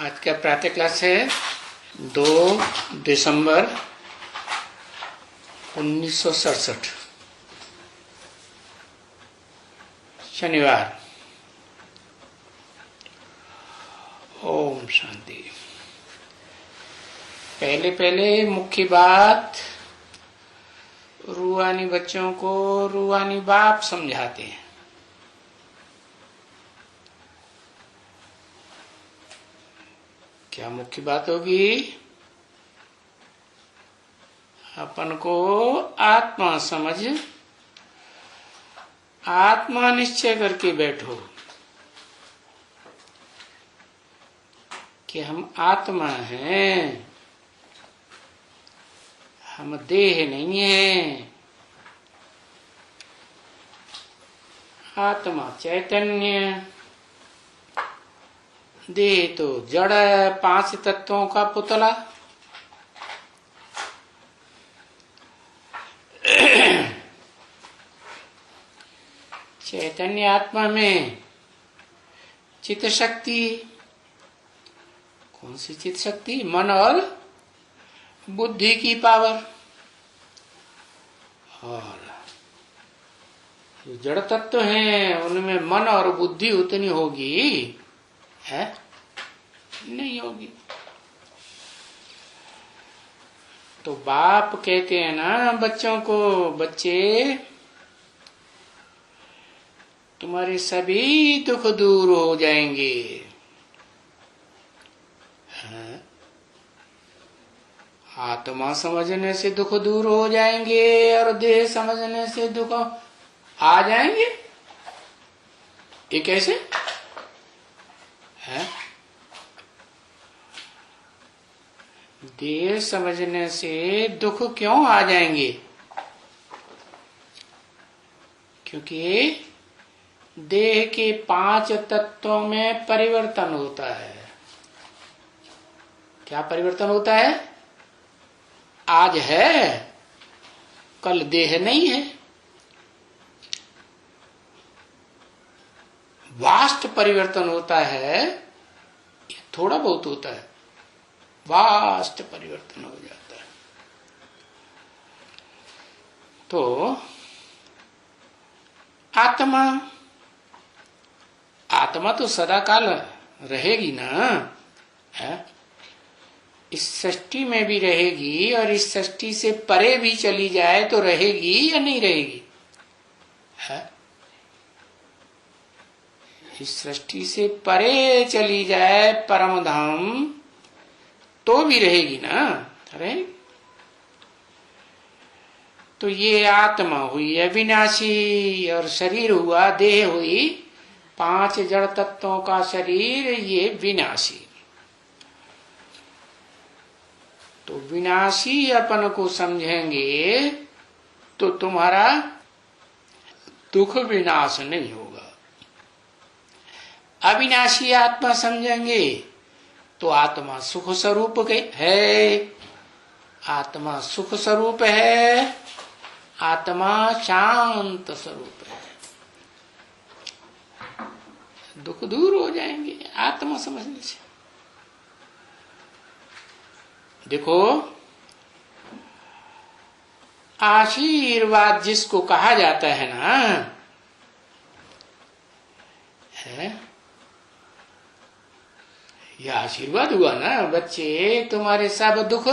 आज का प्रातः क्लास है 2 दिसंबर 1967 शनिवार। ओम शांति। पहले मुख्य बात, रूहानी बच्चों को रूहानी बाप समझाते हैं। क्या मुख्य बात होगी? अपन को आत्मा समझ, आत्मा निश्चय करके बैठो कि हम आत्मा हैं, हम देह नहीं हैं। आत्मा चैतन्य, देह तो जड़ है, 5 तत्वों का पुतला। चैतन्य आत्मा में चित्त शक्ति, कौन सी चित्त शक्ति? मन और बुद्धि की पावर। और जो जड़ तत्व हैं उनमें मन और बुद्धि उतनी होगी है नहीं होगी। तो बाप कहते हैं ना बच्चों को, बच्चे तुम्हारे सभी दुख दूर हो जाएंगे। आत्मा समझने से दुख दूर हो जाएंगे और देह समझने से दुख आ जाएंगे। ये कैसे है? देह समझने से दुख क्यों आ जाएंगे? क्योंकि देह के 5 तत्वों में परिवर्तन होता है। क्या परिवर्तन होता है? आज है, कल देह नहीं है। वास्ट परिवर्तन होता है, ये थोड़ा बहुत होता है, वास्ट परिवर्तन हो जाता है। तो आत्मा तो सदा काल रहेगी ना, है? इस सृष्टि में भी रहेगी और इस सृष्टि से परे भी चली जाए तो रहेगी या नहीं रहेगी? है? इस सृष्टि से परे चली जाए परम धाम तो भी रहेगी ना, रहेगी। तो ये आत्मा हुई अविनाशी और शरीर हुआ, देह हुई 5 जड़ तत्वों का शरीर, ये विनाशी। तो विनाशी अपन को समझेंगे तो तुम्हारा दुख विनाश नहीं होगा। अविनाशी आत्मा समझेंगे तो आत्मा सुख स्वरूप है, आत्मा सुख स्वरूप है, आत्मा शांत स्वरूप है। दुख दूर हो जाएंगे आत्मा समझने से। देखो, आशीर्वाद जिसको कहा जाता है ना, है? यह आशीर्वाद हुआ ना, बच्चे तुम्हारे सब दुख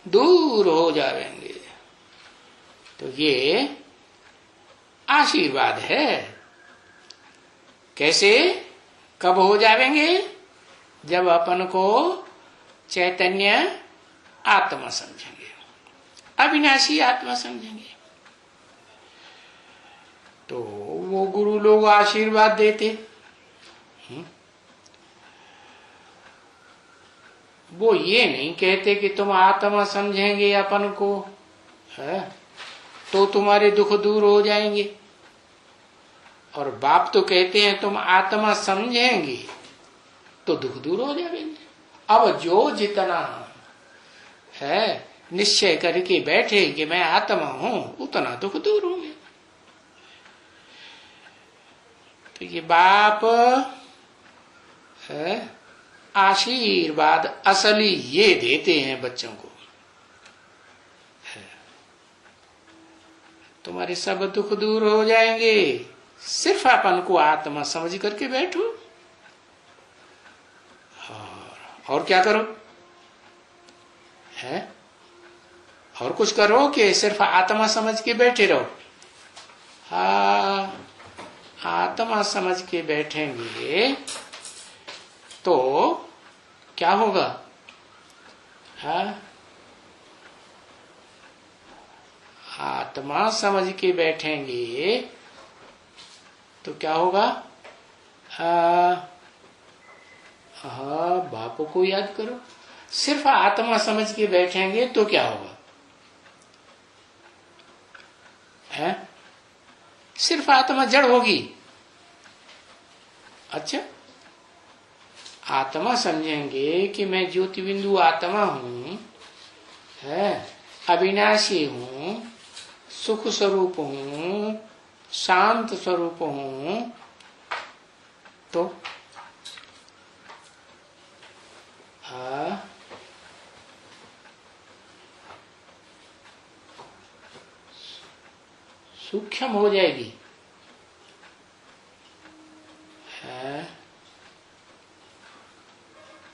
दूर हो जाएंगे। तो ये आशीर्वाद है। कैसे, कब हो जाएंगे? जब अपन को चैतन्य आत्मा समझेंगे, अविनाशी आत्मा समझेंगे। तो वो गुरु लोग आशीर्वाद देते, वो ये नहीं कहते कि तुम आत्मा समझेंगे अपन को, है तो तुम्हारे दुख दूर हो जाएंगे। और बाप तो कहते हैं तुम आत्मा समझेंगे तो दुख दूर हो जाएंगे। अब जो जितना है निश्चय करके बैठे कि मैं आत्मा हूं, उतना दुख दूर होंगे। तो ये बाप है आशीर्वाद असली ये देते हैं बच्चों को। तुम्हारे सब दुख दूर हो जाएंगे, सिर्फ अपन को आत्मा समझ करके बैठो। और क्या करो है? और कुछ करो कि सिर्फ आत्मा समझ के बैठे रहो? हाँ, आत्मा समझ के बैठेंगे तो क्या होगा? हाँ, आत्मा समझ के बैठेंगे तो क्या होगा? बापू को याद करो। सिर्फ आत्मा समझ के बैठेंगे तो क्या होगा? है? सिर्फ आत्मा जड़ होगी। अच्छा, आत्मा समझेंगे कि मैं ज्योति बिंदु आत्मा हूं, है, अविनाशी हूं, सुख स्वरूप हूं, शांत स्वरूप हूं, तो सूक्ष्म हो जाएगी।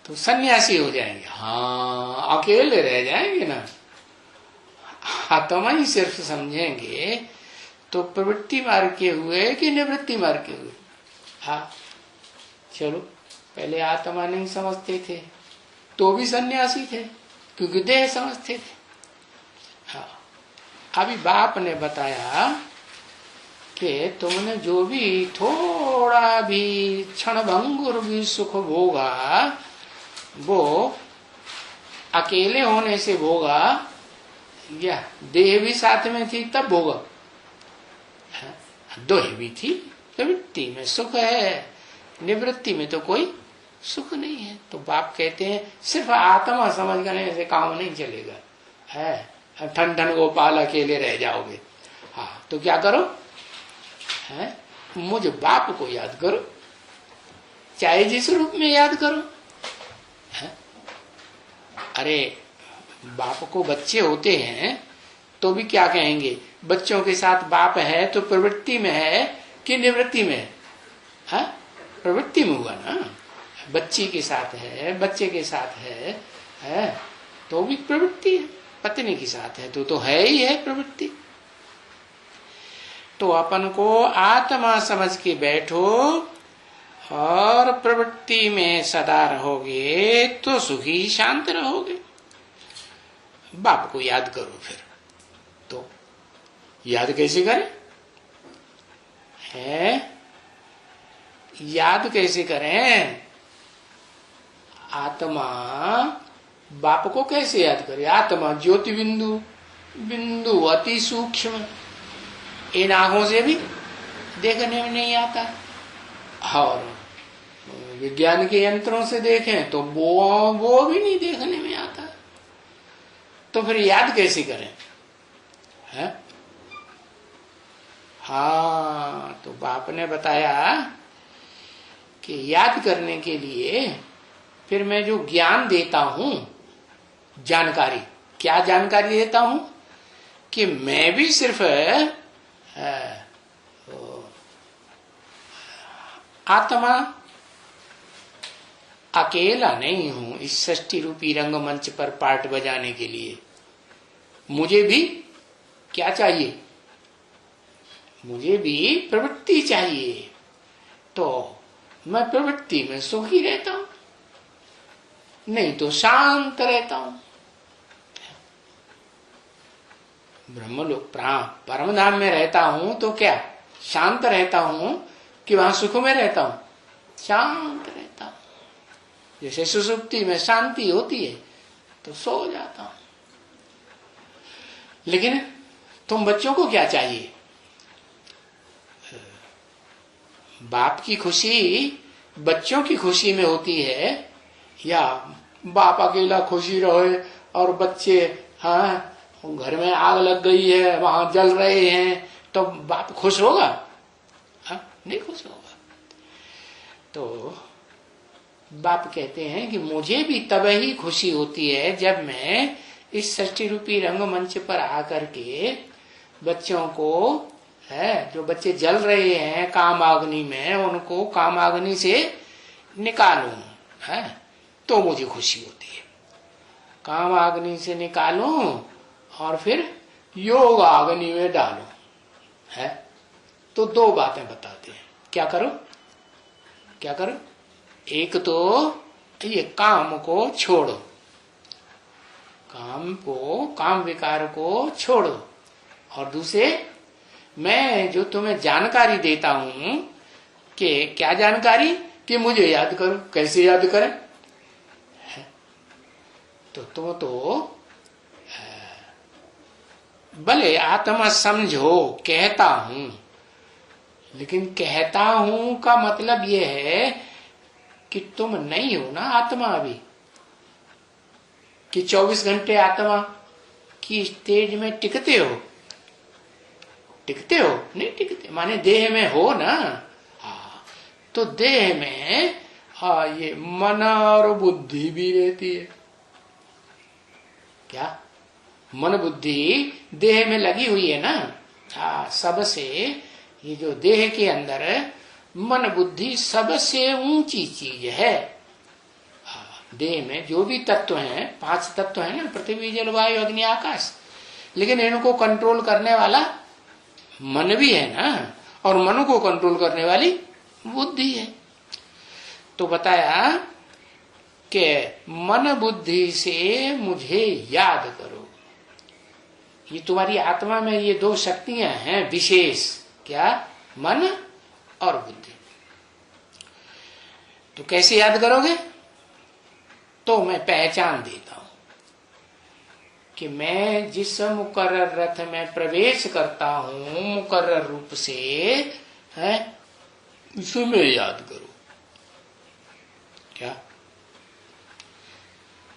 तो सन्यासी हो जाएंगे। हाँ, अकेले रह जाएंगे ना। आत्मा ही सिर्फ समझेंगे तो प्रवृत्ति मार्ग के हुए कि निवृत्ति मार्ग के हुए? हाँ, चलो, पहले आत्मा नहीं समझते थे तो भी सन्यासी थे, क्योंकि देह समझते थे। हाँ, अभी बाप ने बताया कि तुमने जो भी थोड़ा भी क्षण भंगुर भी सुख भोगा, वो अकेले होने से भोगा या देह भी साथ में थी तब भोगा? देह भी थी, प्रवृत्ति में सुख है, निवृत्ति में तो कोई सुख नहीं है। तो बाप कहते हैं सिर्फ आत्मा समझ करने से काम नहीं चलेगा, है ठन ठन गोपाल अकेले रह जाओगे। हाँ, तो क्या करो? है, मुझ बाप को याद करो, चाहे जिस रूप में याद करो। है? अरे, बाप को बच्चे होते हैं तो भी क्या कहेंगे? बच्चों के साथ बाप है तो प्रवृत्ति में है कि निवृत्ति में है? प्रवृत्ति में हुआ ना। बच्ची के साथ है, बच्चे के साथ है तो भी प्रवृत्ति है। पत्नी के साथ है तो है ही है प्रवृत्ति। तो अपन को आत्मा समझ के बैठो और प्रवृत्ति में सदा रहोगे तो सुखी शांत रहोगे। बाप को याद करो। फिर तो याद कैसे करें? है, याद कैसे करें? आत्मा बाप को कैसे याद करे? आत्मा ज्योति बिंदु, बिंदु अति सूक्ष्म, इन आंखों से भी देखने में नहीं आता, और विज्ञान के यंत्रों से देखें तो वो भी नहीं देखने में आता। तो फिर याद कैसे करें? है? हाँ, तो बाप ने बताया कि याद करने के लिए फिर मैं जो ज्ञान देता हूं, जानकारी, क्या जानकारी देता हूं? कि मैं भी सिर्फ आत्मा अकेला नहीं हूं इस सृष्टि रूपी रंगमंच पर पार्ट बजाने के लिए। मुझे भी क्या चाहिए? मुझे भी प्रवृत्ति चाहिए। तो मैं प्रवृत्ति में सुखी रहता हूं, नहीं तो शांत रहता हूं। ब्रह्मलोक परमधाम में रहता हूं तो क्या शांत रहता हूं कि वहां सुख में रहता हूं? शांत रहता हूं। जैसे सुसुप्ति में शांति होती है तो सो जाता हूं। लेकिन तुम बच्चों को क्या चाहिए? बाप की खुशी बच्चों की खुशी में होती है, या बाप अकेला खुशी रहे और बच्चे, हाँ, घर में आग लग गई है, वहां जल रहे हैं, तो बाप खुश होगा? हाँ, नहीं खुश होगा। तो बाप कहते हैं कि मुझे भी तब ही खुशी होती है जब मैं इस सृष्टि रूपी रंगमंच पर आकर के बच्चों को है, जो बच्चे जल रहे हैं कामाग्नि में, उनको कामाग्नि से निकालूं है, तो मुझे खुशी होती है। कामाग्नि से निकालूं और फिर योग अग्नि में डालूं है। तो दो बातें बताते हैं, क्या करो क्या करो। एक तो ये काम को छोड़ो, काम विकार को छोड़ो, और दूसरे मैं जो तुम्हें जानकारी देता हूं कि क्या जानकारी, कि मुझे याद करो। कैसे याद करें? तो तुम तो भले आत्मा समझो कहता हूं, लेकिन कहता हूं का मतलब यह है कि तुम नहीं हो ना आत्मा अभी, कि 24 घंटे आत्मा की स्टेज में टिकते हो। टिकते हो? नहीं टिकते, माने देह में हो ना। हाँ, तो देह में ये मन और बुद्धि भी रहती है। क्या? मन बुद्धि देह में लगी हुई है ना। हाँ, सबसे ये जो देह के अंदर मन बुद्धि सबसे ऊंची चीज है। देह में जो भी तत्व हैं, 5 तत्व हैं ना, पृथ्वी जल वायु अग्नि आकाश, लेकिन इनको कंट्रोल करने वाला मन भी है ना, और मन को कंट्रोल करने वाली बुद्धि है। तो बताया कि मन बुद्धि से मुझे याद करो। ये तुम्हारी आत्मा में ये 2 शक्तियां हैं विशेष, क्या? मन और बुद्धि। तो कैसे याद करोगे? तो मैं पहचान देता हूं कि मैं जिस मुकर्रर रथ में प्रवेश करता हूं मुकर्रर रूप से है, उसे मैं याद करूं। क्या?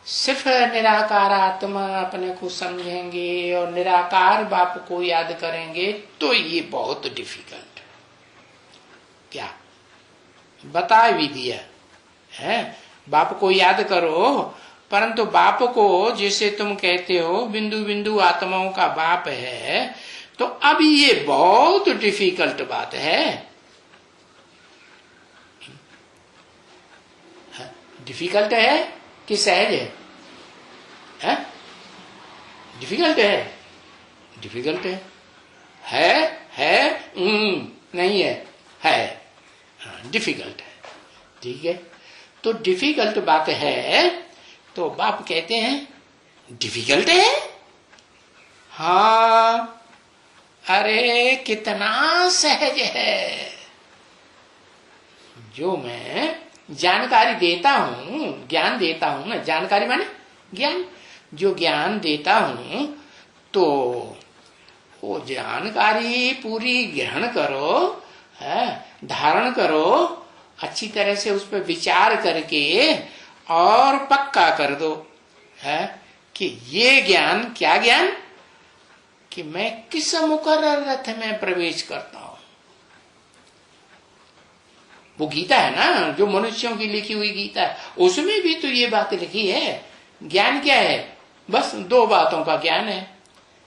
सिर्फ निराकार आत्मा अपने को समझेंगे और निराकार बाप को याद करेंगे तो ये बहुत डिफिकल्ट है। क्या? बता भी दिया है, बाप को याद करो, परंतु बाप को जिसे तुम कहते हो बिंदु बिंदु आत्माओं का बाप है, तो अब ये बहुत डिफिकल्ट बात है। डिफिकल्ट है कि सहज है? डिफिकल्ट है, डिफिकल्ट है नहीं है डिफिकल्ट है। ठीक है, तो डिफिकल्ट बात है, तो बाप कहते हैं डिफिकल्ट है। हाँ, अरे कितना सहज है। जो मैं जानकारी देता हूं, ज्ञान देता हूं ना, जानकारी माने ज्ञान, जो ज्ञान देता हूं तो वो जानकारी पूरी ग्रहण करो है, धारण करो, अच्छी तरह से उस पर विचार करके और पक्का कर दो है कि ये ज्ञान, क्या ज्ञान, कि मैं किस मुकर्रर रथ में प्रवेश करता हूं। वो गीता है ना, जो मनुष्यों की लिखी हुई गीता है, उसमें भी तो ये बात लिखी है। ज्ञान क्या है? बस 2 बातों का ज्ञान है,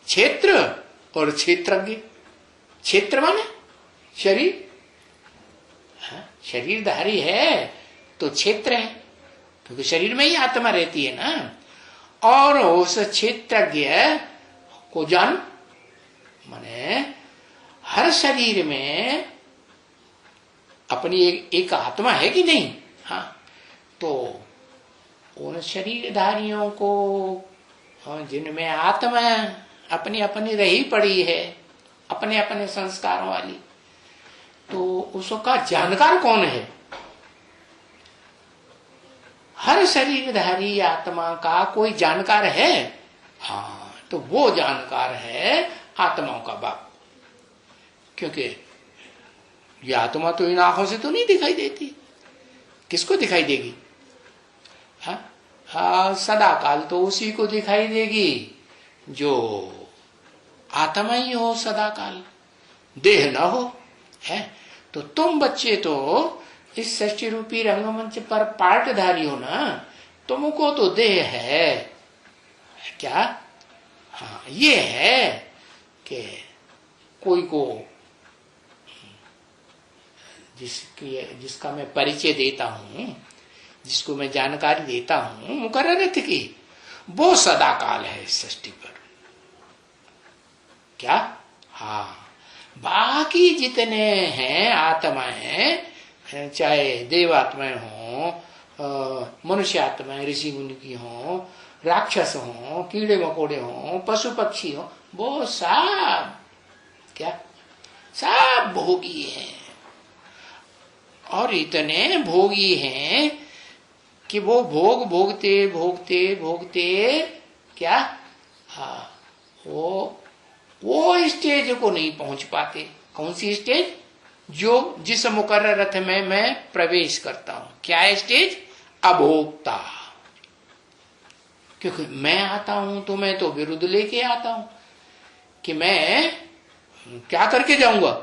क्षेत्र और क्षेत्रज्ञ। क्षेत्र माने शरीर, शरीरधारी है तो क्षेत्र है, क्योंकि शरीर में ही आत्मा रहती है ना। और उस क्षेत्रज्ञ को जान, माने हर शरीर में अपनी एक आत्मा है कि नहीं। हाँ, तो उन शरीरधारियों को जिनमें आत्मा अपनी अपनी रही पड़ी है, अपने अपने संस्कारों वाली, तो उसका जानकार कौन है? हर शरीरधारी आत्मा का कोई जानकार है। हाँ, तो वो जानकार है आत्माओं का बाप। क्योंकि ये आत्मा तो इन आंखों से तो नहीं दिखाई देती, किसको दिखाई देगी? हाँ, सदा काल तो उसी को दिखाई देगी जो आत्मा ही हो, सदा काल देह ना हो है। तो तुम बच्चे तो इस षष्ठी रूपी रंगमंच पर पार्टधारी हो ना, तुमको तो देह है क्या? हाँ, ये है कि कोई को जिसका मैं परिचय देता हूं, जिसको मैं जानकारी देता हूं मुकर्ररत की, वो सदा काल है इस सृष्टि पर। क्या? हाँ, बाकी जितने हैं आत्माएं, चाहे देवात्माएं हो, मनुष्य आत्माएं, ऋषि मुनि की हो, राक्षस हो, कीड़े मकोड़े हो, पशु पक्षी हो, वो सब क्या? सब भोगी हैं। और इतने भोगी हैं कि वो भोग भोगते भोगते भोगते क्या? हाँ, वो स्टेज को नहीं पहुंच पाते। कौन सी स्टेज? जो जिस मुकर्रर रथ में मैं प्रवेश करता हूं। क्या है स्टेज? अभोक्ता। क्योंकि मैं आता हूं तो मैं तो विरुद्ध लेके आता हूं कि मैं क्या करके जाऊंगा?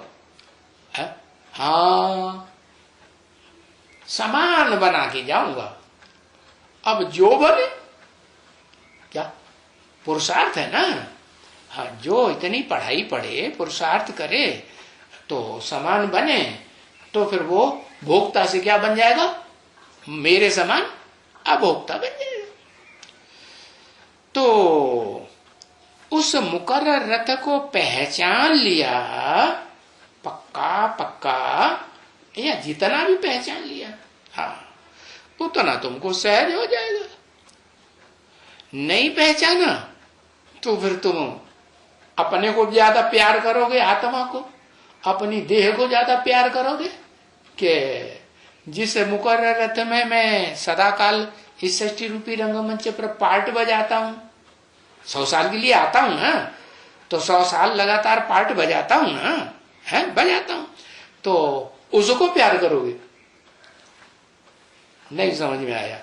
हाँ, समान बना के जाऊंगा। अब जो बने क्या? पुरुषार्थ है ना। हाँ, जो इतनी पढ़ाई पढ़े, पुरुषार्थ करे तो समान बने, तो फिर वो भोक्ता से क्या बन जाएगा? मेरे समान अभोक्ता बन जाएगा। तो उस मुकर्रर रथ को पहचान लिया, पक्का पक्का, या जितना भी पहचान लिया, हाँ, उतना तुमको सहज हो जाएगा। नहीं पहचाना तो फिर तुम अपने को ज्यादा प्यार करोगे, आत्मा को, अपनी देह को ज्यादा प्यार करोगे कि जिस मुकर्रर रथ में मैं सदा काल इस षष्ठी रूपी रंगमंच पर पार्ट बजाता हूं, 100 साल के लिए आता हूं ना, तो 100 साल लगातार पार्ट बजाता हूं ना, है बजाता हूं, तो उसको प्यार करोगे। नहीं समझ में आया?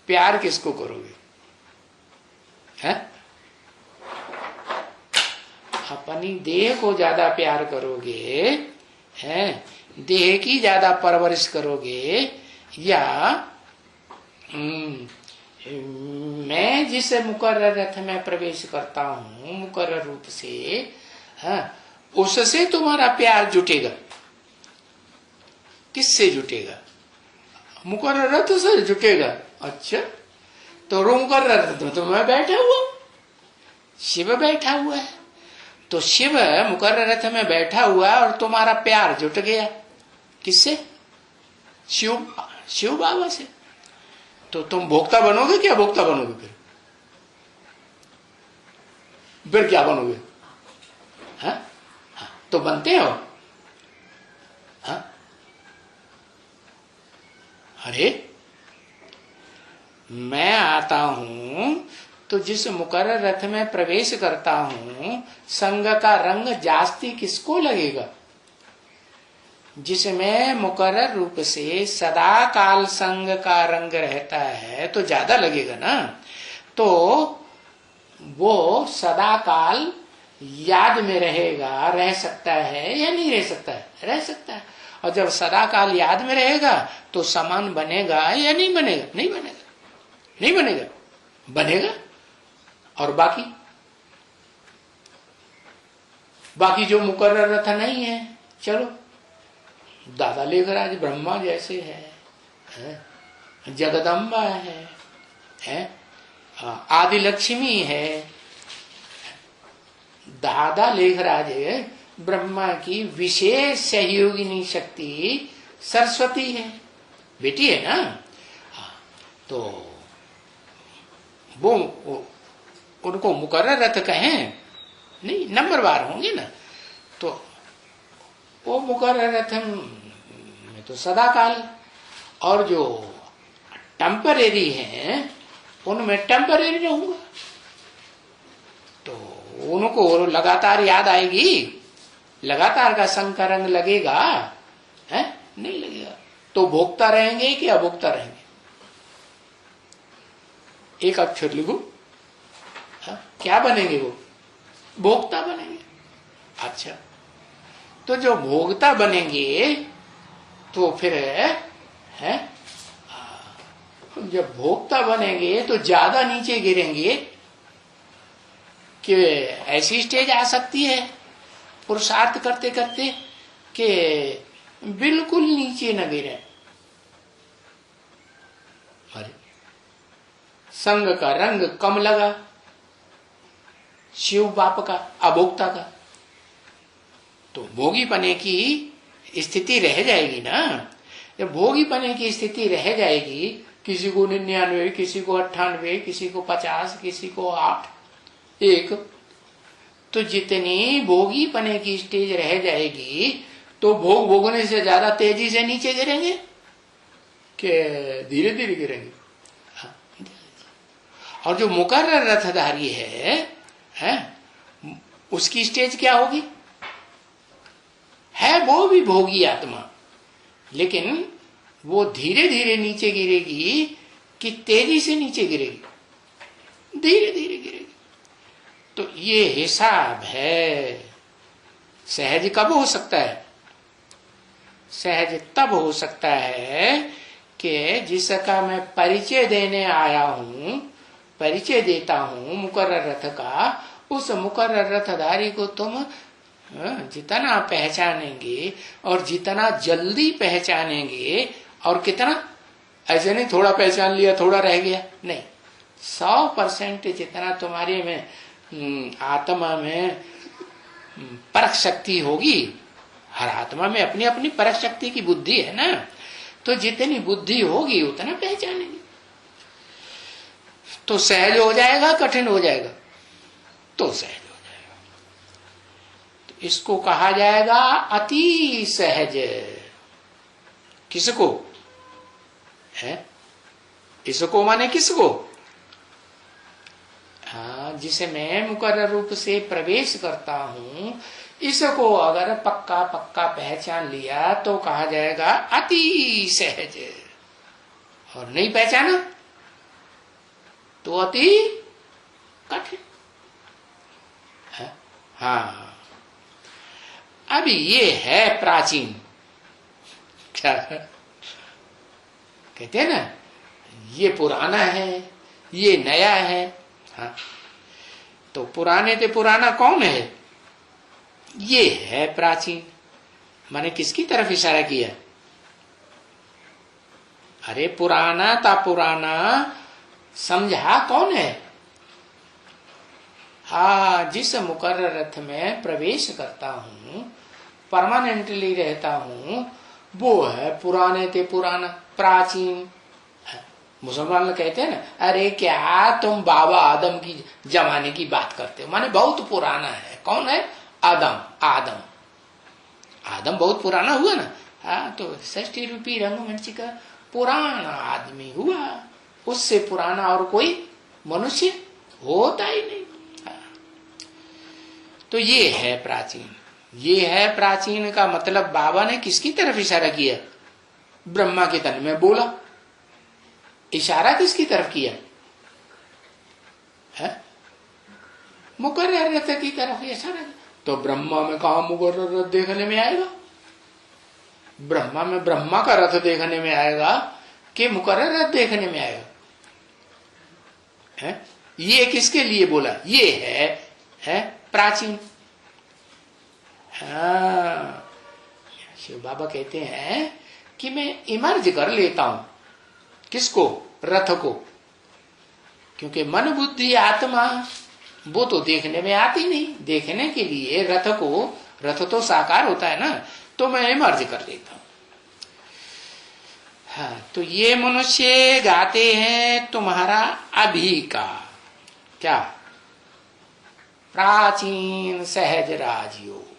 प्यार किसको करोगे? है? अपनी देह को ज्यादा प्यार करोगे, है, देह की ज्यादा परवरिश करोगे, या मैं जिस मुकर्रर रथ में प्रवेश करता हूं मुकर्रर रूप से, हाँ, उससे तुम्हारा प्यार जुटेगा। किससे जुटेगा? मुकर्रर रथ से जुटेगा। अच्छा, तो मुकर्रर रथ में तो मैं बैठा हुआ, शिव बैठा हुआ है, तो शिव मुकर्रर रथ में बैठा हुआ और तुम्हारा प्यार जुट गया। किससे? शिव बाबा से। तो तुम भोक्ता बनोगे क्या? भोक्ता बनोगे फिर क्या बनोगे? हाँ? हाँ, तो बनते हो। हाँ? अरे, मैं आता हूं तो जिस मुकर्रर रथ में प्रवेश करता हूं, संग का रंग जास्ती किसको लगेगा? जिसमें मुकर्रर रूप से सदा काल संग का रंग रहता है तो ज्यादा लगेगा ना। तो वो सदा काल याद में रहेगा, रह सकता है या नहीं रह सकता है? रह सकता है। और जब सदा काल याद में रहेगा तो समान बनेगा या नहीं बनेगा? नहीं बनेगा, नहीं बनेगा, बनेगा। और बाकी जो मुकर्रर रथ नहीं है, चलो दादा लेखराज ब्रह्मा जैसे है, जगदम्बा है, आदि लक्ष्मी है, दादा लेखराज ब्रह्मा की विशेष सहयोगिनी शक्ति सरस्वती है, बेटी है ना। तो वो उनको मुकर्रर रथ कहें नहीं, नंबरवार होंगे ना। तो वो मुकर्रर रथ में तो सदा काल, और जो टेम्परेरी हैं उनमें टेम्परेरी रहूंगा। तो उनको लगातार याद आएगी, लगातार का संग का रंग लगेगा, है नहीं लगेगा। तो भोक्ता रहेंगे कि अभोक्ता रहेंगे? एक अक्षर लिखो, क्या बनेंगे? वो भोक्ता बनेंगे। अच्छा, तो जो भोक्ता बनेंगे तो फिर है जब भोक्ता बनेंगे तो ज्यादा नीचे गिरेंगे कि ऐसी स्टेज आ सकती है पुरुषार्थ करते करते कि बिल्कुल नीचे न गिरे। अरे संग का रंग कम लगा शिव बाप का अभोक्ता का, तो भोगी पने की स्थिति रह जाएगी ना। जब भोगी पने की स्थिति रह जाएगी, किसी को 99, किसी को 98, किसी को 50, किसी को 8, 1, तो जितनी भोगी पने की स्टेज रह जाएगी तो भोग भोगने से ज्यादा तेजी से नीचे गिरेंगे कि धीरे धीरे गिरेंगे। और जो मुकर्रर रथधारी है उसकी स्टेज क्या होगी? है वो भी भोगी आत्मा, लेकिन वो धीरे धीरे नीचे गिरेगी कि तेजी से नीचे गिरेगी? धीरे धीरे गिरेगी। तो ये हिसाब है। सहज कब हो सकता है? सहज तब हो सकता है कि जिसका मैं परिचय देने आया हूं, परिचय देता हूं मुकर्रर रथ का, उस मुकर्रर रथधारी को तुम जितना पहचानेंगे और जितना जल्दी पहचानेंगे, और कितना, ऐसे नहीं थोड़ा पहचान लिया थोड़ा रह गया, नहीं, 100% जितना तुम्हारे में आत्मा में परख शक्ति होगी। हर आत्मा में अपनी अपनी परख शक्ति की बुद्धि है ना, तो जितनी बुद्धि होगी उतना पहचानेंगे। तो सहज हो जाएगा, कठिन हो जाएगा? तो सहज हो जाएगा। तो इसको कहा जाएगा अति सहज। किसको है? इसको माने किसको? हाँ, जिसे मैं मुकर्रर रूप से प्रवेश करता हूं, इसको अगर पक्का पक्का पहचान लिया तो कहा जाएगा अति सहज। और नहीं पहचाना तो अति कठिन। हाँ, अभी ये है प्राचीन, क्या कहते हैं ना, ये पुराना है, ये नया है। हाँ, तो पुराने ते पुराना कौन है? ये है प्राचीन। मैंने किसकी तरफ इशारा किया? अरे पुराना ता पुराना समझा कौन है? हाँ, जिस मुकर्रर रथ में प्रवेश करता हूं, परमानेंटली रहता हूं, वो है पुराने ते पुराना, प्राचीन। मुसलमान लोग कहते हैं ना, अरे क्या तुम बाबा आदम की जमाने की बात करते हो, माने बहुत पुराना है। कौन है? आदम बहुत पुराना हुआ ना। हाँ, तो 60 रूपी रंगमंच का पुराना आदमी हुआ, उससे पुराना और कोई मनुष्य होता ही नहीं। हाँ। तो ये है प्राचीन। ये है प्राचीन का मतलब बाबा ने किसकी तरफ इशारा किया? ब्रह्मा के तन में बोला। इशारा किसकी तरफ किया है? मुकर्रर रथ की तरफ इशारा। तो ब्रह्मा में कहा मुकर्रर रथ देखने में आएगा? ब्रह्मा में ब्रह्मा का रथ देखने में आएगा कि मुकर्रर रथ देखने में आएगा? है? ये किसके लिए बोला? ये है प्राचीन। हाँ, शिव बाबा कहते हैं कि मैं इमर्ज कर लेता हूं। किसको? रथ को। क्योंकि मन बुद्धि आत्मा वो तो देखने में आती नहीं। देखने के लिए रथ तो साकार होता है ना, तो मैं इमर्ज कर लेता हूं। हाँ, तो ये मनुष्य गाते हैं तुम्हारा अभी का क्या? प्राचीन सहज राजयोग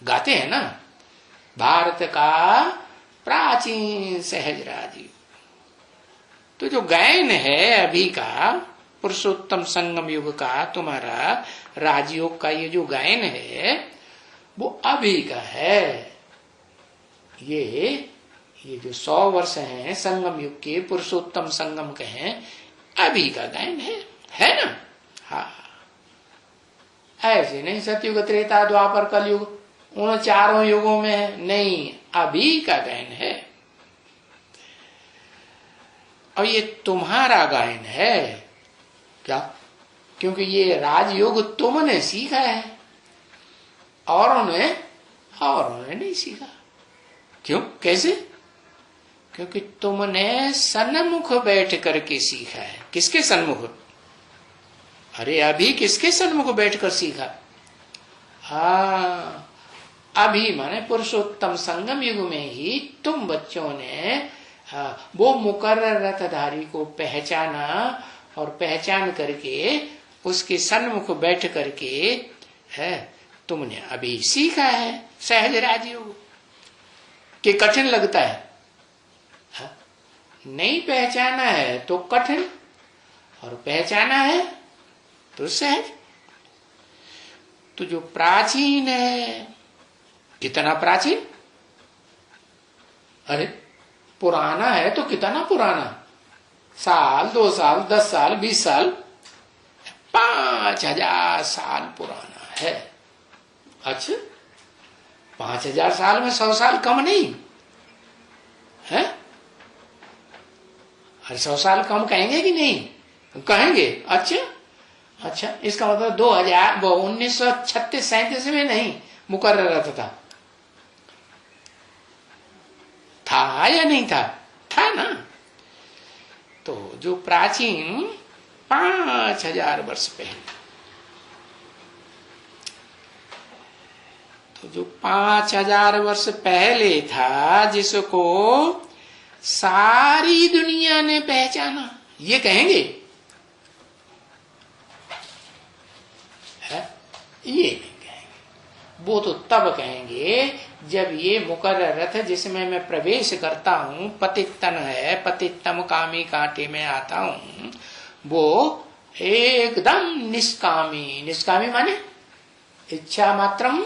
गाते हैं ना, भारत का प्राचीन सहज राजयोग। तो जो गायन है अभी का, पुरुषोत्तम संगम युग का तुम्हारा राजयोग का ये जो गायन है, वो अभी का है। ये जो 100 वर्ष हैं संगम युग के, पुरुषोत्तम संगम के हैं, अभी का गायन है ना। हाँ, ऐसे नहीं सतयुग त्रेता द्वापर कलयुग उन चारों युगों में है, नहीं, अभी का गायन है। और ये तुम्हारा गायन है क्या? क्योंकि ये राजयोग तुमने सीखा है, औरों ने नहीं सीखा। क्यों? कैसे? क्योंकि तुमने सन्मुख बैठ करके सीखा है। किसके सन्मुख? अरे अभी किसके सन्मुख बैठकर सीखा? हाँ, अभी माने पुरुषोत्तम संगम युग में ही तुम बच्चों ने वो मुकर्रर रथधारी को पहचाना, और पहचान करके उसके सन्मुख बैठ करके है तुमने अभी सीखा है सहज राजयोग। कि कठिन लगता है? नहीं पहचाना है तो कठिन, और पहचाना है तो सहज। तो जो प्राचीन है, कितना प्राचीन? अरे पुराना है तो कितना पुराना? साल, 2 साल, 10 साल, 20 साल, 5000 साल पुराना है। अच्छा, 5000 साल में 100 साल कम नहीं है? अरे 100 साल कम कहेंगे कि नहीं? कहेंगे। अच्छा, इसका मतलब 1936-37 में नहीं मुकर्रर रथ था या नहीं था? था ना। तो जो प्राचीन 5000 वर्ष पहले, तो जो 5000 वर्ष पहले था, जिसको सारी दुनिया ने पहचाना, ये कहेंगे है? ये नहीं कहेंगे। वो तो तब कहेंगे जब ये मुकर्रर रथ जिसमें मैं प्रवेश करता हूं, पतित तन है, पतितम कामी कांटे में आता हूं, वो एकदम निष्कामी। निष्कामी माने इच्छा मात्रम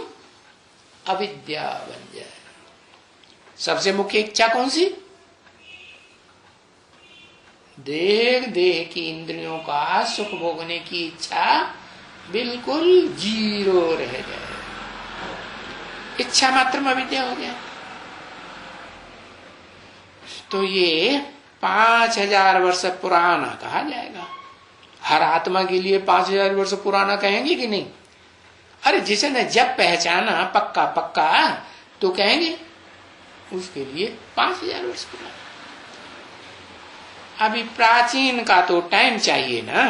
अविद्या बन जाए। सबसे मुख्य इच्छा कौन सी? देह की इंद्रियों का सुख भोगने की इच्छा बिल्कुल 0 रह जाए। इच्छा मात्र में अविद्या हो गया। तो ये 5000 वर्ष पुराना कहा जाएगा। हर आत्मा के लिए 5000 वर्ष पुराना कहेंगे कि नहीं? अरे जिसने जब पहचाना पक्का तो कहेंगे उसके लिए 5000 वर्ष पुराना। अभी प्राचीन का तो टाइम चाहिए ना।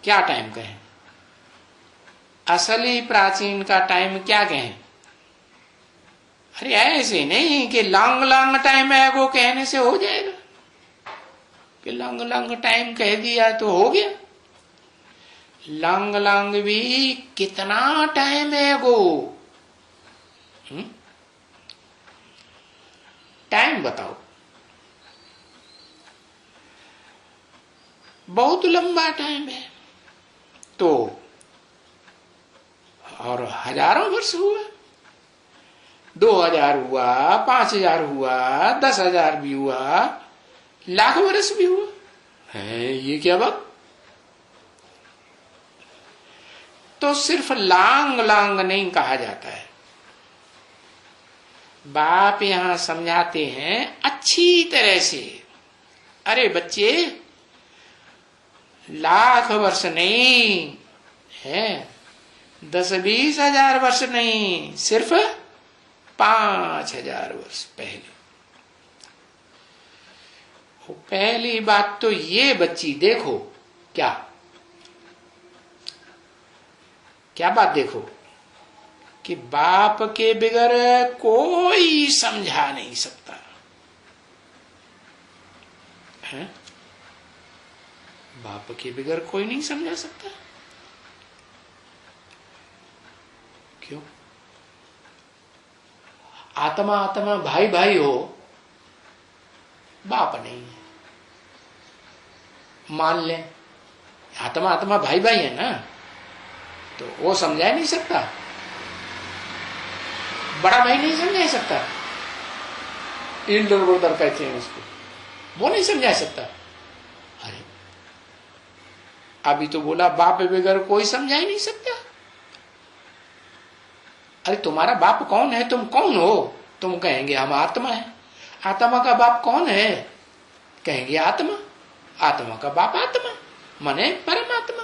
क्या टाइम कहें? असली प्राचीन का टाइम क्या कहें? अरे ऐसे नहीं कि लॉन्ग टाइम है, वो कहने से हो जाएगा कि लॉन्ग टाइम कह दिया तो हो गया। लॉन्ग भी कितना टाइम है वो? टाइम बताओ। बहुत लंबा टाइम है तो, और हजारों वर्ष हुआ, 2000 हुआ, 5000 हुआ, 10,000 भी हुआ, लाख वर्ष भी हुआ है। ये क्या बात? तो सिर्फ लॉन्ग नहीं कहा जाता है। बाप यहां समझाते हैं अच्छी तरह से। अरे बच्चे, लाख वर्ष नहीं है, 10-20 हजार वर्ष नहीं, सिर्फ 5000 वर्ष पहले। पहली बात तो ये बच्ची देखो, क्या बात देखो कि बाप के बिगर कोई समझा नहीं सकता है। बाप के बिगर कोई नहीं समझा सकता। क्यों? आत्मा भाई हो, बाप नहीं है। मान ले आत्मा भाई है ना, तो वो समझा नहीं सकता। बड़ा भाई नहीं समझा सकता, एल्डर ब्रदर कहते हैं उसको, वो नहीं समझा सकता। अरे अभी तो बोला बाप बगैर कोई समझा ही नहीं सकता। अरे तुम्हारा बाप कौन है, तुम कौन हो? तुम कहेंगे हम आत्मा है। आत्मा का बाप कौन है? कहेंगे आत्मा। आत्मा का बाप आत्मा माने परमात्मा,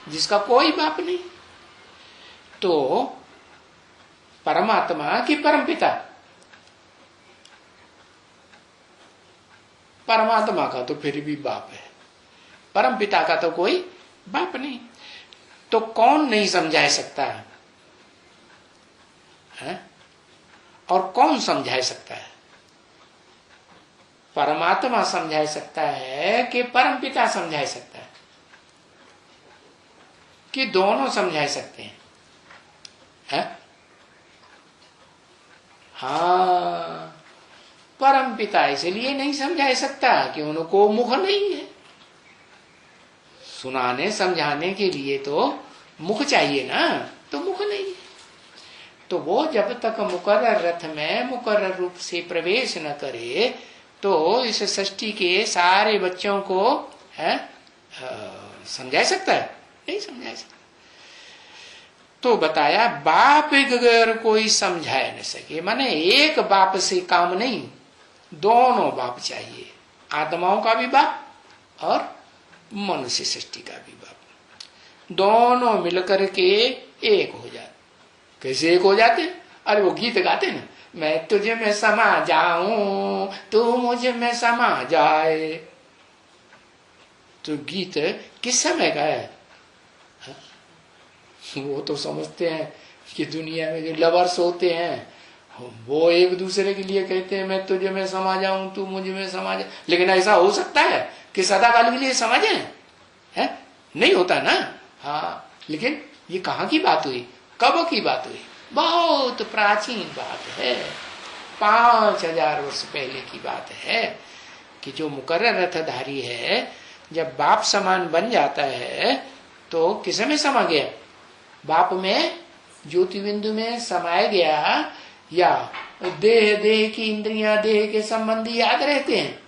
जिसका कोई बाप नहीं। तो परमात्मा की परमपिता, परमात्मा का तो फिर भी बाप है, परमपिता का तो कोई बाप नहीं। तो कौन नहीं समझा सकता है? और कौन समझा सकता है? परमात्मा समझा सकता है कि परमपिता समझा सकता है, कि दोनों समझा सकते हैं? है? हाँ, परमपिता इसलिए नहीं समझा सकता कि उनको मुख नहीं है। सुनाने समझाने के लिए तो मुख चाहिए ना, तो मुख नहीं है। तो वो जब तक मुकर्रर रथ में मुकर्रर रूप से प्रवेश न करे तो इस सृष्टि के सारे बच्चों को समझा सकता है? नहीं समझा सकता। तो बताया बाप अगर कोई समझा न सके, माने एक बाप से काम नहीं, दोनों बाप चाहिए। आत्माओं का भी बाप और मनुष्य सृष्टि का भी बाप, दोनों मिलकर के एक हो जाते। कैसे एक हो जाते? अरे वो गीत गाते ना, मैं तुझे में समा जाऊं तू मुझे में समा जाए। तो गीत किस समय का है? वो तो समझते हैं कि दुनिया में जो लवर्स होते हैं वो एक दूसरे के लिए कहते हैं मैं तुझे में समा जाऊं तू मुझे में समा जा। लेकिन ऐसा हो सकता है कि सदाकाल के लिए समा जाए? है? नहीं होता ना। हाँ, लेकिन ये कहाँ की बात हुई, कब की बात हुई? बहुत प्राचीन बात है, 5000 वर्ष पहले की बात है कि जो मुकर्रर रथधारी है जब बाप समान बन जाता है तो किस में समा गया? बाप में, ज्योति बिंदु में समाया गया, या देह देह की इंद्रियां देह के संबंधी याद रहते हैं?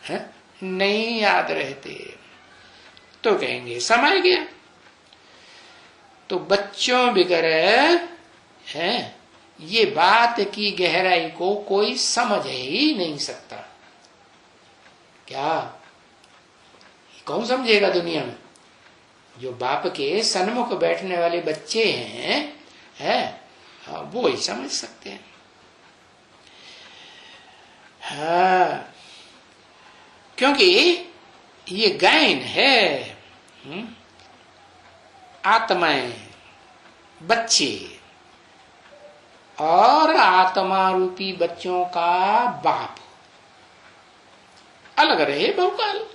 है? नहीं याद रहते। तो कहेंगे समाया गया। तो बच्चों बिगड़ है ये बात की गहराई को कोई समझ ही नहीं सकता। क्या कौन समझेगा दुनिया में? जो बाप के सन्मुख बैठने वाले बच्चे हैं वो ही समझ सकते हैं। हाँ, क्योंकि ये गायन है, आत्माएं, बच्चे और आत्मा रूपी बच्चों का बाप अलग रहे बहुकाल,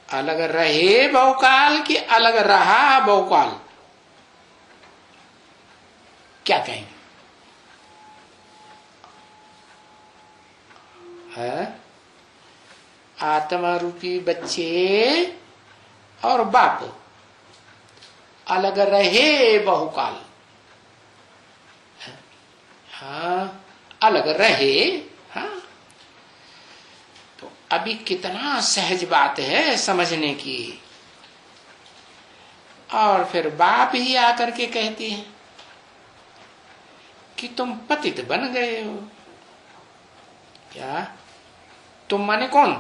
अलग रहे बहुकाल कि अलग रहा बहुकाल? क्या कहेंगे? है? आत्मा रूपी बच्चे और बाप अलग रहे बहुकाल। हाँ, अलग रहे। हाँ, तो अभी कितना सहज बात है समझने की। और फिर बाप ही आकर के कहते हैं कि तुम पतित बन गए हो। क्या? तुम माने कौन?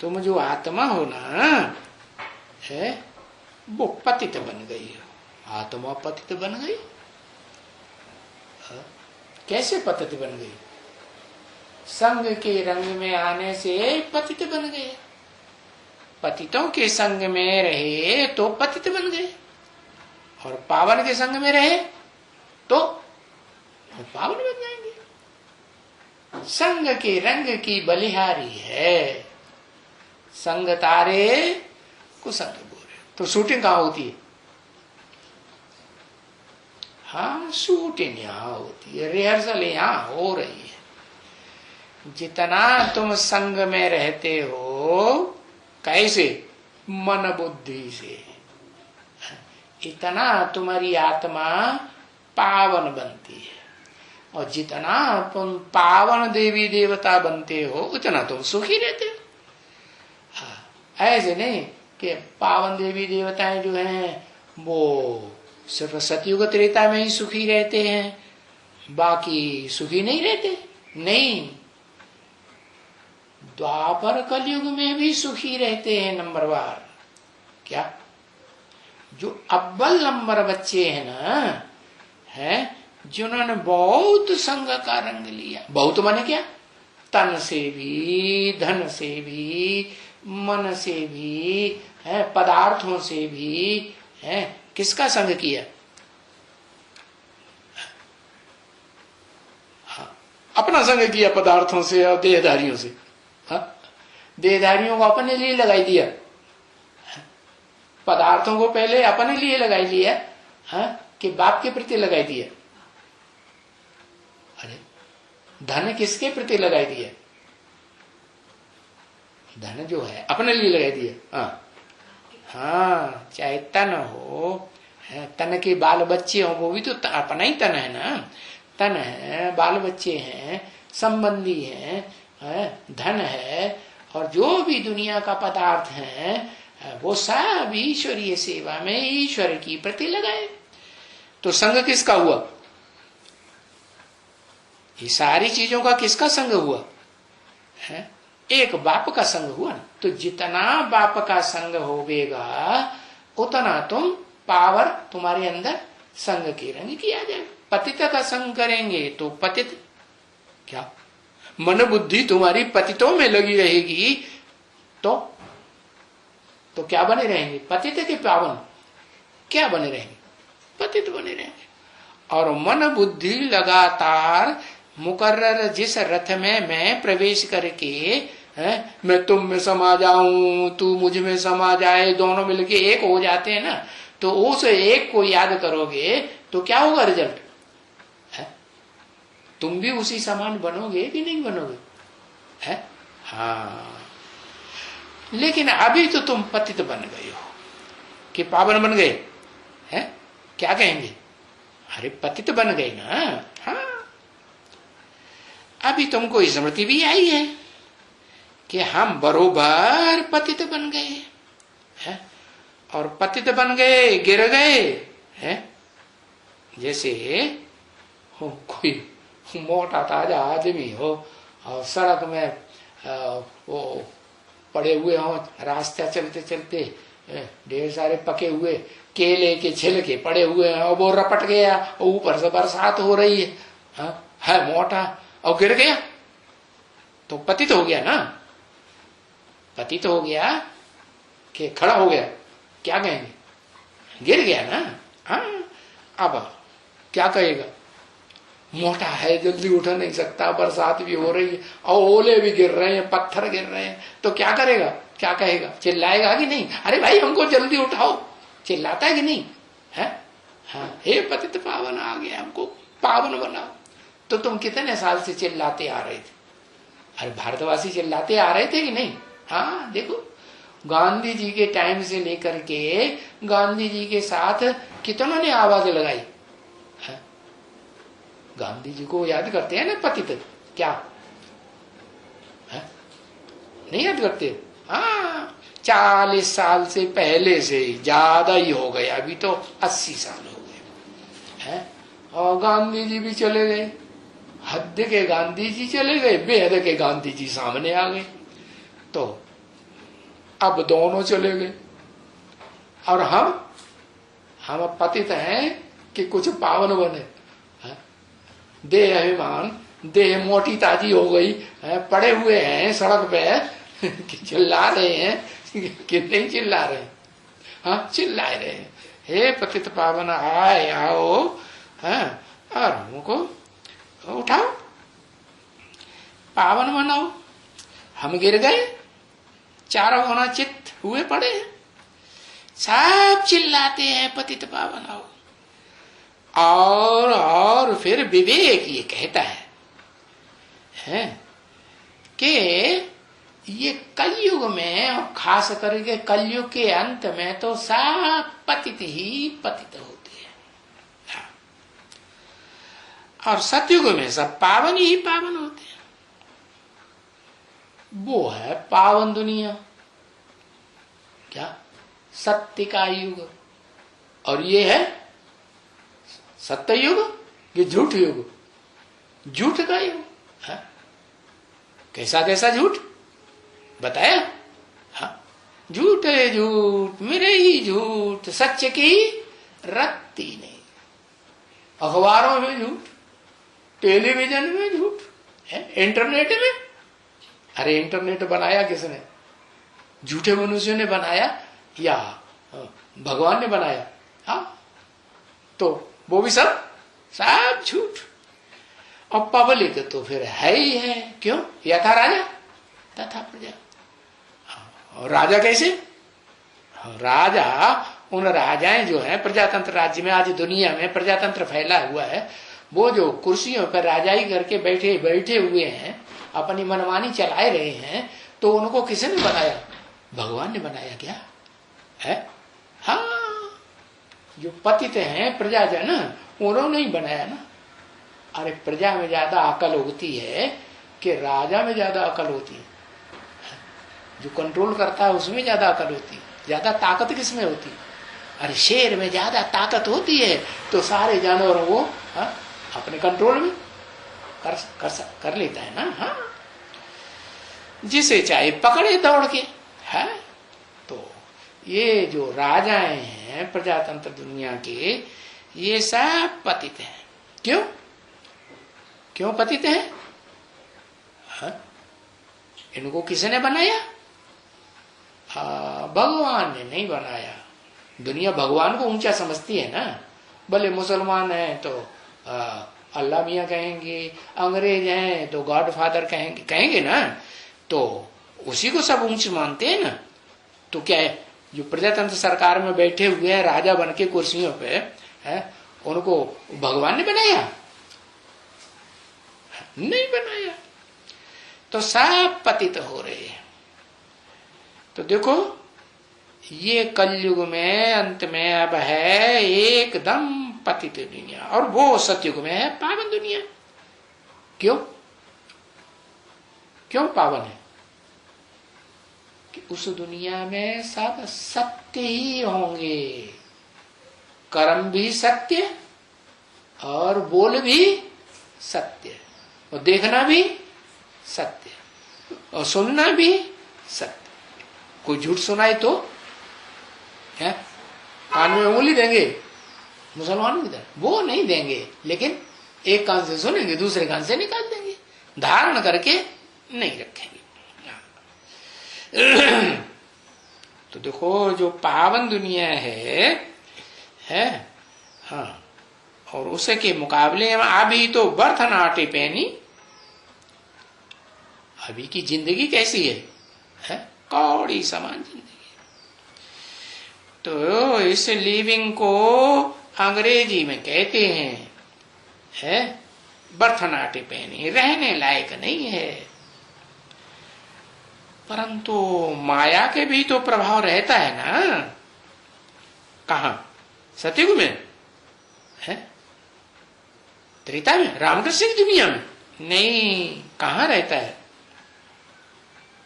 तुम जो आत्मा हो ना है वो पतित बन गई हो। आत्मा पतित बन गई? कैसे पतित बन गई? संग के रंग में आने से पतित बन गए। पतितों के संग में रहे तो पतित बन गए, और पावन के संग में रहे तो पावन बन जाएंगे। संग के रंग की बलिहारी है, संग तारे कुसंग बोरे। तो शूटिंग कहाँ होती है? हाँ, शूटिंग यहाँ होती है, रिहर्सल यहाँ हो रही है। जितना तुम संग में रहते हो, कैसे? मन बुद्धि से, इतना तुम्हारी आत्मा पावन बनती है। और जितना तुम पावन देवी देवता बनते हो उतना तुम सुखी रहते हो। हाँ, ऐसे नहीं कि पावन देवी देवताएं जो हैं वो सिर्फ सतयुग त्रेता में ही सुखी रहते हैं, बाकी सुखी नहीं रहते। नहीं, द्वापर कलयुग में भी सुखी रहते हैं नंबरवार। क्या? जो अव्वल नंबर बच्चे हैं ना, है जिन्होंने बहुत संग का रंग लिया। बहुत माने क्या? तन से भी, धन से भी, मन से भी, है पदार्थों से भी, है किसका संग किया? हाँ, अपना संग किया पदार्थों से और देहधारियों से। हाँ, देहधारियों को अपने लिए लगाई दिया, पदार्थों को पहले अपने लिए लगाई लिया, हाँ कि बाप के प्रति लगाई दिया। अरे धन किसके प्रति लगाई दिया? धन जो है अपने लिए लगाई दिया। हाँ, चाहे तन हो, तन के बाल बच्चे हो, वो भी तो अपना ही तन है ना। तन है, बाल बच्चे हैं, संबंधी हैं, धन है, और जो भी दुनिया का पदार्थ है वो सब ईश्वरीय सेवा में ईश्वर की प्रति लगाए। तो संग किसका हुआ? ये सारी चीजों का किसका संग हुआ है? एक बाप का संग हुआ ना। तो जितना बाप का संग होवेगा उतना तुम पावर तुम्हारे अंदर संग के रंग किया जाए। पतित का संग करेंगे तो पतित, क्या मन बुद्धि तुम्हारी पतितों में लगी रहेगी तो क्या बने रहेंगे? पतित के पावन क्या बने रहेंगे? पतित बने रहेंगे। और मन बुद्धि लगातार मुकर्रर जिस रथ में मैं प्रवेश करके मैं तुम में समा जाऊं, तू मुझ में समा जाए, दोनों मिलके एक हो जाते हैं ना, तो उस एक को याद करोगे तो क्या होगा रिजल्ट? तुम भी उसी समान बनोगे कि नहीं बनोगे? है हाँ, लेकिन अभी तो तुम पतित बन गए हो कि पावन बन गए हैं, क्या कहेंगे? अरे पतित बन गए ना। हाँ, अभी तुमको स्मृति भी आई है कि हम बरोबर पतित बन गए हैं, और पतित बन गए, गिर गए हैं। जैसे हो कोई मोटा ताजा आदमी हो और सड़क में वो पड़े हुए हो, रास्ता चलते चलते ढेर सारे पके हुए केले के छिलके पड़े हुए हैं और वो रपट गया, ऊपर से बरसात हो रही है, है मोटा और गिर गया तो पतित हो गया ना। पतित हो गया कि खड़ा हो गया, क्या कहेंगे? गिर गया ना। हाँ, अब क्या कहेगा? मोटा है, जल्दी उठ नहीं सकता, बरसात भी हो रही है और ओले भी गिर रहे हैं, पत्थर गिर रहे हैं, तो क्या करेगा? क्या कहेगा? चिल्लाएगा कि नहीं? अरे भाई हमको जल्दी उठाओ, चिल्लाता है कि नहीं? है हाँ, हे पतित पावन आ गया, हमको पावन बनाओ। तो तुम कितने साल से चिल्लाते आ रहे थे? अरे भारतवासी चिल्लाते आ रहे थे कि नहीं? हाँ, देखो गांधी जी के टाइम से लेकर के गांधी जी के साथ कितनों ने आवाज लगाई। गांधी जी को याद करते हैं ना पतित? क्या है? नहीं याद करते? हाँ, 40 साल से पहले से ज्यादा ही हो गए, अभी तो 80 साल हो गए हैं। और गांधी जी भी चले गए, हद के गांधी जी चले गए, बेहद के गांधी जी सामने आ गए, तो अब दोनों चले गए। और हम पतित हैं कि कुछ पावन बने। देह अभिमान, देह मोटी ताजी हो गई है, पड़े हुए हैं सड़क पे कि चिल्ला रहे हैं कि नहीं चिल्ला रहे? हाँ, चिल्ला रहे हैं, हे पतित पावन आए आओ, हाँ, और हमको उठाओ, पावन बनाओ। हम गिर गए, चारों होना चित्त हुए पड़े हैं, सब चिल्लाते हैं पतित पावन आओ। और फिर विवेक ये कहता है कि ये कलयुग में, और खास करके कलयुग के अंत में तो सब पतित ही पतित होते हैं, और सतयुग में सब पावन ही पावन होते हैं। वो है पावन दुनिया, क्या सत्य का युग और ये है सत्य युग, ये झूठ युग, झूठ का युग है। कैसा कैसा झूठ बताया? हाँ, झूठ है झूठ, मेरे ही झूठ, सच की रत्ती नहीं। अखबारों में झूठ, टेलीविजन में झूठ है, इंटरनेट में। अरे इंटरनेट बनाया किसने? झूठे मनुष्यों ने बनाया या भगवान ने बनाया? हाँ, तो वो भी सब झूठ। और पब्लिक तो फिर है ही है। क्यों? यथा राजा तथा प्रजा। और राजा कैसे? राजा, उन राजाएं जो है प्रजातंत्र राज्य में, आज दुनिया में प्रजातंत्र फैला हुआ है, वो जो कुर्सियों पर राजाई करके बैठे हुए हैं, अपनी मनमानी चलाए रहे हैं, तो उनको किसने बनाया? भगवान ने बनाया क्या है? हाँ, जो पतित हैं प्रजाजन, उन्होंने ही बनाया ना। अरे प्रजा में ज्यादा अकल होती है कि राजा में ज्यादा अकल होती है? जो कंट्रोल करता है उसमें ज्यादा अकल होती है। ज्यादा ताकत किसमें होती है? अरे शेर में ज्यादा ताकत होती है तो सारे जानवरों को अपने कंट्रोल में कर लेता है ना। हाँ, जिसे चाहे पकड़े दौड़ के है। तो ये जो राजाएं हैं प्रजातंत्र दुनिया के, ये सब पतित हैं। क्यों? क्यों पतित हैं? इनको किसने बनाया? भगवान ने नहीं बनाया। दुनिया भगवान को ऊंचा समझती है ना। भले मुसलमान हैं तो अल्लाह मियाँ कहेंगे, अंग्रेज हैं तो गॉड फादर कहेंगे ना, तो उसी को सब ऊंच मानते हैं ना। तो क्या है, जो प्रजातंत्र सरकार में बैठे हुए हैं राजा बन के कुर्सियों पे है, उनको भगवान ने बनाया? नहीं बनाया। तो सब पतित हो रहे हैं। तो देखो, ये कलयुग में अंत में अब है एकदम पतित दुनिया, और वो सतयुग में है पावन दुनिया। क्यों? क्यों पावन है? कि उस दुनिया में सब सत्य ही होंगे। कर्म भी सत्य और बोल भी सत्य, और देखना भी सत्य और सुनना भी सत्य। कोई झूठ सुनाए तो है कान में उंगली देंगे मुसलमानों की तरह? वो नहीं देंगे, लेकिन एक कान से सुनेंगे, दूसरे कान से निकाल देंगे, धारण करके नहीं रखेंगे। तो देखो, जो पावन दुनिया है हाँ, और उसके मुकाबले में अभी तो बर्थ नाटे पैनी। अभी की जिंदगी कैसी है? कौड़ी समान जिंदगी। तो इस लिविंग को अंग्रेजी में कहते हैं बर्थ नाटे पैनी, रहने लायक नहीं है। परंतु माया के भी तो प्रभाव रहता है ना। कहा? सतयुग में है? त्रेता में, रामकृष्ण की दुनिया में नहीं। कहां रहता है?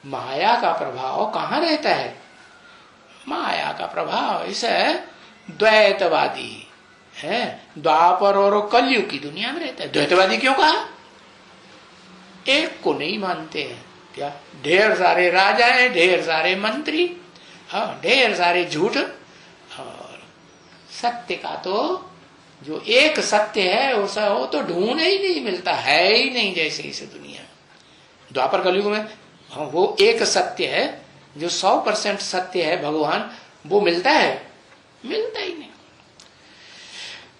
माया का प्रभाव कहां रहता है? माया का प्रभाव इस द्वैतवादी है, द्वापर और कलयुग की दुनिया में रहता है। द्वैतवादी क्यों कहा? एक को नहीं मानते हैं। क्या? ढेर सारे राजा हैं, ढेर सारे मंत्री, हाँ, ढेर सारे झूठ, और सत्य का तो जो एक सत्य है वो तो ढूंढ ही नहीं मिलता, है ही नहीं जैसे इस दुनिया। द्वापर कलयुग में हाँ, वो एक सत्य है जो 100% सत्य है भगवान, वो मिलता है? मिलता ही नहीं।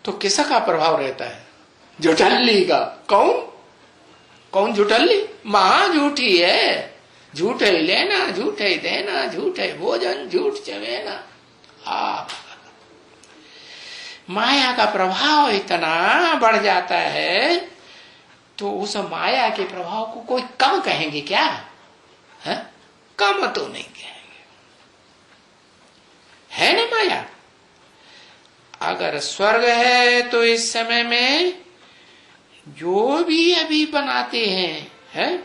तो किसका प्रभाव रहता है? झुठल्ली का। कौन झुठल्ली? महा झूठी है। झूठ है लेना, झूठ है देना, झूठ है भोजन, झूठ चवेना। माया का प्रभाव इतना बढ़ जाता है, तो उस माया के प्रभाव को कोई कम कहेंगे क्या? है? कम तो नहीं कहेंगे, है ना माया। अगर स्वर्ग है तो इस समय में जो भी अभी बनाते हैं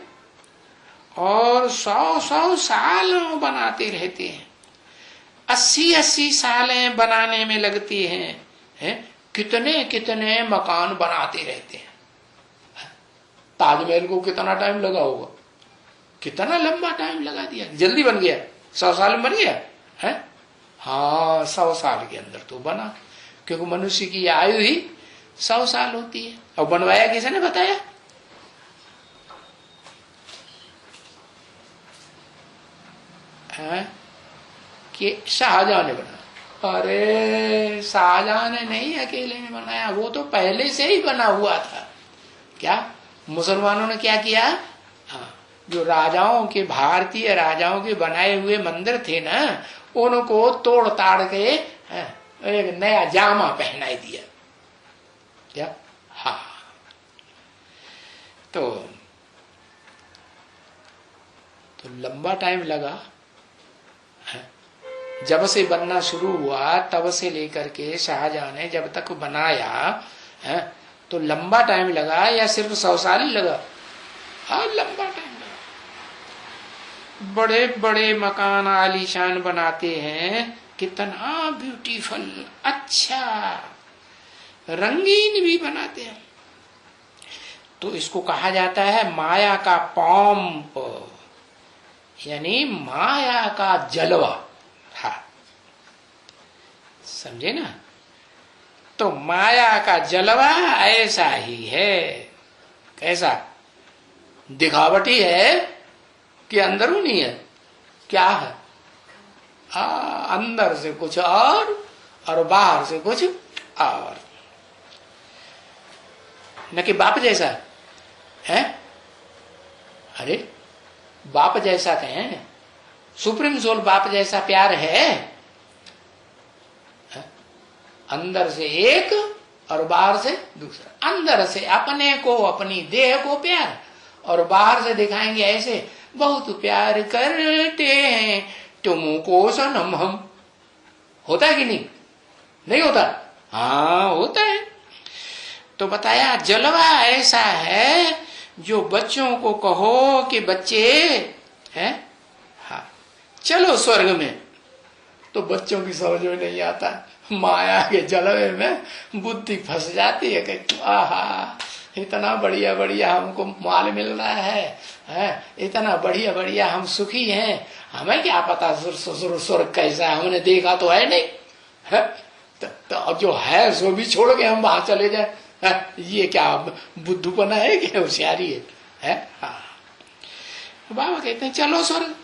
और 100 साल बनाते रहते हैं, 80-80 सालें बनाने में लगती हैं, कितने कितने मकान बनाते रहते हैं। ताजमहल को कितना टाइम लगा होगा, कितना लंबा टाइम लगा दिया, जल्दी बन गया, 100 साल में बन गया है। हाँ, 100 साल के अंदर तो बना, क्योंकि मनुष्य की आयु ही 100 साल होती है। और बनवाया किसने बताया? कि शाहजहां ने बनाया। अरे शाहजहां ने नहीं अकेले ने बनाया, वो तो पहले से ही बना हुआ था। क्या मुसलमानों ने क्या किया? हाँ, जो राजाओं के, भारतीय राजाओं के बनाए हुए मंदिर थे ना, उनको तोड़ ताड़ के एक नया जामा पहना दिया। क्या? हाँ, तो लंबा टाइम लगा। जब से बनना शुरू हुआ तब से लेकर के शाहजहां ने जब तक बनाया है, तो लंबा टाइम लगा या सिर्फ 100 साल ही लगा? हाँ, लंबा टाइम लगा। बड़े बड़े मकान आलीशान बनाते हैं, कितना ब्यूटीफुल, अच्छा रंगीन भी बनाते हैं। तो इसको कहा जाता है माया का पॉम्प, यानी माया का जलवा। हाँ, समझे ना? तो माया का जलवा ऐसा ही है। कैसा? दिखावटी है कि अंदरूनी है? क्या है? अंदर से कुछ और बाहर से कुछ और। न कि बाप जैसा है। अरे बाप जैसा कहें, सुप्रीम सोल बाप जैसा प्यार है? अंदर से एक और बाहर से दूसरा। अंदर से अपने को, अपनी देह को प्यार, और बाहर से दिखाएंगे ऐसे, बहुत प्यार करते हैं तुमको सनम हम। होता है कि नहीं? नहीं होता? हाँ, होता है। तो बताया जलवा ऐसा है, जो बच्चों को कहो कि बच्चे हैं, हाँ चलो स्वर्ग में, तो बच्चों की समझ में नहीं आता। माया के जलवे में बुद्धि फंस जाती है कि आहा, इतना बढ़िया बढ़िया हमको माल मिल रहा है, इतना बढ़िया बढ़िया हम सुखी हैं, हमें क्या पता स्वर्ग कैसा है, हमने देखा तो है नहीं है। तो जो है सो भी छोड़ के हम वहां चले जाए, ये क्या बुद्धूपना है कि होशियारी है? हाँ। बाबा कहते हैं चलो स्वर्ग।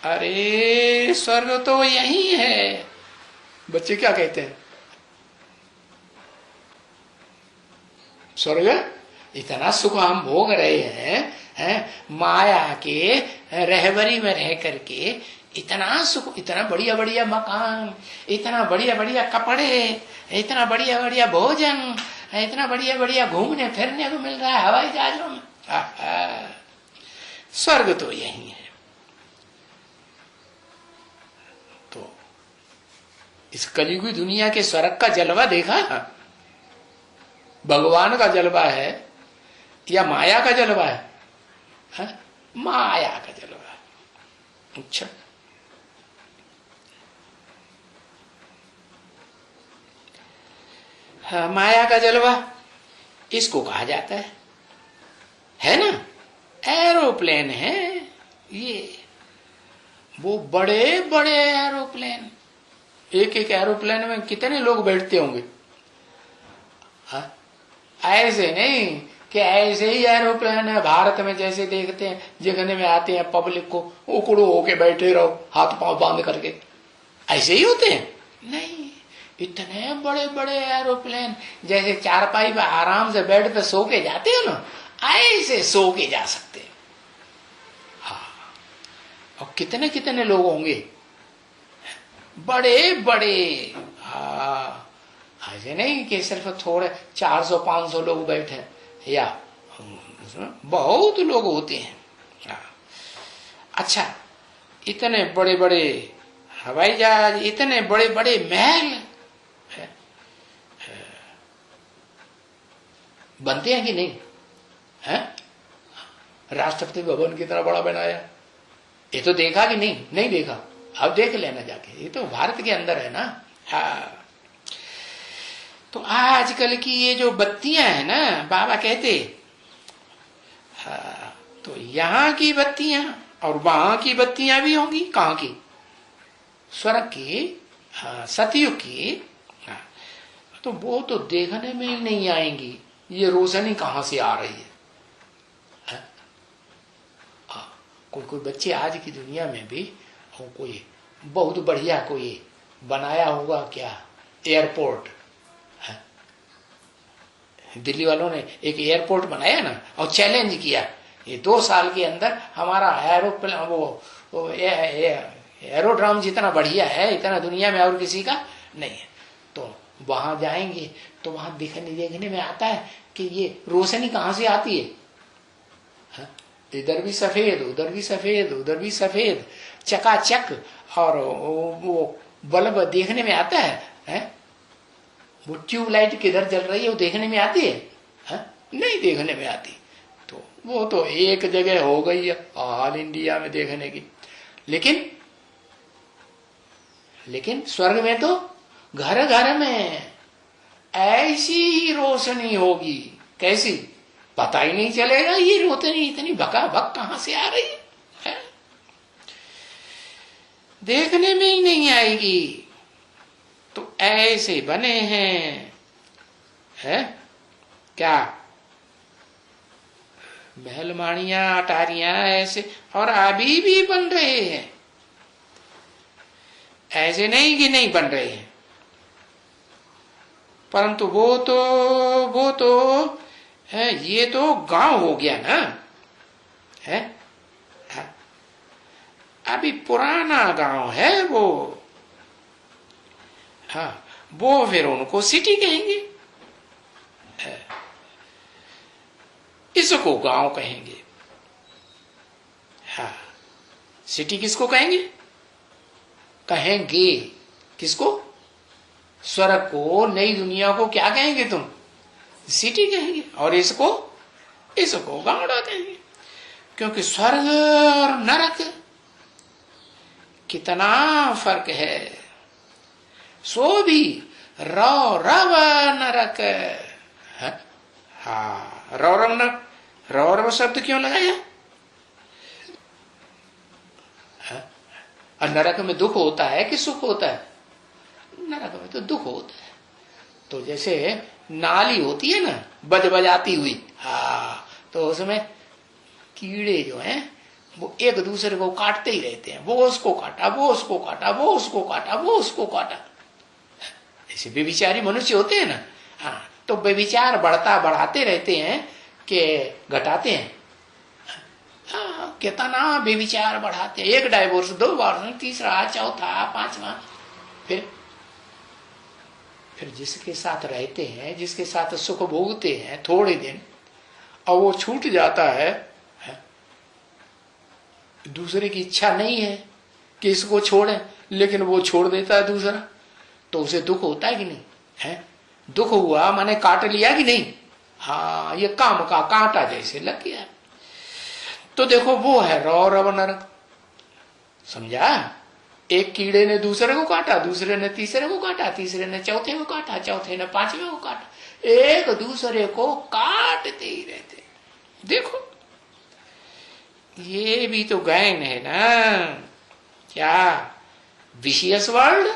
अरे स्वर्ग तो यही है। बच्चे क्या कहते हैं? स्वर्ग इतना सुख हम भोग रहे हैं, माया के रहबरी में रह करके इतना सुख, इतना बढ़िया बढ़िया मकान, इतना बढ़िया बढ़िया कपड़े, इतना बढ़िया बढ़िया भोजन, इतना बढ़िया बढ़िया घूमने फिरने को मिल रहा है हवाई जहाजों में। स्वर्ग तो यही है। तो इस कलियुगी दुनिया के स्वर्ग का जलवा देखा? भगवान का जलवा है या माया का जलवा है? माया का जलवा है। अच्छा, माया का जलवा इसको कहा जाता है ना? एरोप्लेन है ये, वो बड़े बड़े एरोप्लेन, एक एक एरोप्लेन में कितने लोग बैठते होंगे? ऐसे नहीं कि ऐसे ही एरोप्लेन है भारत में जैसे देखते हैं, जगह में आते हैं पब्लिक को उकड़ो होके बैठे रहो हाथ पांव बांध करके, ऐसे ही होते हैं? नहीं, इतने बड़े बड़े एरोप्लेन, जैसे चारपाई पे आराम से बेड पे सो के जाते हैं ना, ऐसे सो के जा सकते हैं। हाँ, और कितने कितने लोग होंगे? बड़े बड़े। हाँ, ऐसे नहीं कि सिर्फ थोड़े 400-500 लोग बैठे, या बहुत लोग होते हैं। अच्छा, इतने बड़े बड़े हवाई जहाज, इतने बड़े बड़े महल बनते हैं कि नहीं है? राष्ट्रपति भवन कितना बड़ा बनाया, ये तो देखा कि नहीं? नहीं देखा। अब देख लेना जाके, ये तो भारत के अंदर है ना। हाँ, तो आजकल की ये जो बत्तियां है ना, बाबा कहते हाँ, तो यहाँ की बत्तियां और वहां की बत्तियां भी होंगी। कहाँ की? स्वर्ग की, हाँ, सतयुग की। हाँ, तो वो तो देखने में ही नहीं आएंगी, ये रोशनी कहाँ से आ रही है। कोई कोई बच्चे आज की दुनिया में भी कोई बहुत बढ़िया कोई बनाया होगा क्या, एयरपोर्ट। दिल्ली वालों ने एक एयरपोर्ट बनाया ना, और चैलेंज किया, ये 2 साल के अंदर हमारा एरोप्लेन वो एरोड्राम जितना बढ़िया है, इतना दुनिया में और किसी का नहीं है। तो वहां जाएंगे तो वहां देखने में आता है कि ये रोशनी कहाँ से आती है। इधर भी सफेद, उधर भी सफेद, उधर भी सफेद, चकाचक, और वो बल्ब देखने में आता है? वो ट्यूबलाइट किधर जल रही है वो देखने में आती है? नहीं देखने में आती। तो वो तो एक जगह हो गई है ऑल इंडिया में देखने की। लेकिन स्वर्ग में तो घर घर में ऐसी ही रोशनी होगी। कैसी? पता ही नहीं चलेगा ये रोशनी इतनी बकाबक कहां से आ रही है, देखने में ही नहीं आएगी। तो ऐसे बने हैं, है क्या, महलमाड़ियां अटारियां ऐसे, और अभी भी बन रहे हैं। ऐसे नहीं कि नहीं बन रहे हैं, परंतु वो तो है, ये तो गांव हो गया ना, है? अभी पुराना गांव है वो। हाँ, वो फिर उनको सिटी कहेंगे, इसको गांव कहेंगे। हाँ, सिटी किसको कहेंगे? कहेंगे किसको? स्वर्ग को, नई दुनिया को क्या कहेंगे तुम? सिटी कहेंगे। और इसको गांव कहेंगे। क्योंकि स्वर्ग और नरक कितना फर्क है। सो भी रौरव नरक। हाँ, रौरव शब्द क्यों लगाया? और नरक में दुख होता है कि सुख होता है? नरक में तो दुख होता है। तो जैसे नाली होती है ना, बजाती हुई, हाँ, तो उसमें कीड़े जो हैं वो एक दूसरे को काटते ही रहते हैं। वो उसको काटा, वो उसको काटा, वो उसको काटा, वो उसको काटा। ऐसे बेविचारी मनुष्य होते हैं ना। हाँ, तो बेविचार बढ़ाते रहते हैं कि घटाते हैं। हाँ, कितना बेविचार बढ़ाते हैं। एक डाइवोर्स, 2 डिवोर्स, तीसरा, चौथा, 5वां। फिर जिसके साथ रहते हैं, जिसके साथ सुख भोगते हैं थोड़े दिन, और वो छूट जाता है, दूसरे की इच्छा नहीं है कि इसको छोड़े, लेकिन वो छोड़ देता है दूसरा, तो उसे दुख होता है कि नहीं? है दुख हुआ, माने काट लिया कि नहीं? हाँ, ये काम का कांटा जैसे लग गया। तो देखो वो है रौरव नरक। समझा? एक कीड़े ने दूसरे को काटा, दूसरे ने तीसरे को काटा, तीसरे ने चौथे को काटा, चौथे ने 5वें को काटा। एक दूसरे को काटते ही रहते। देखो, ये भी तो गैन है ना। क्या? विशियस वर्ल्ड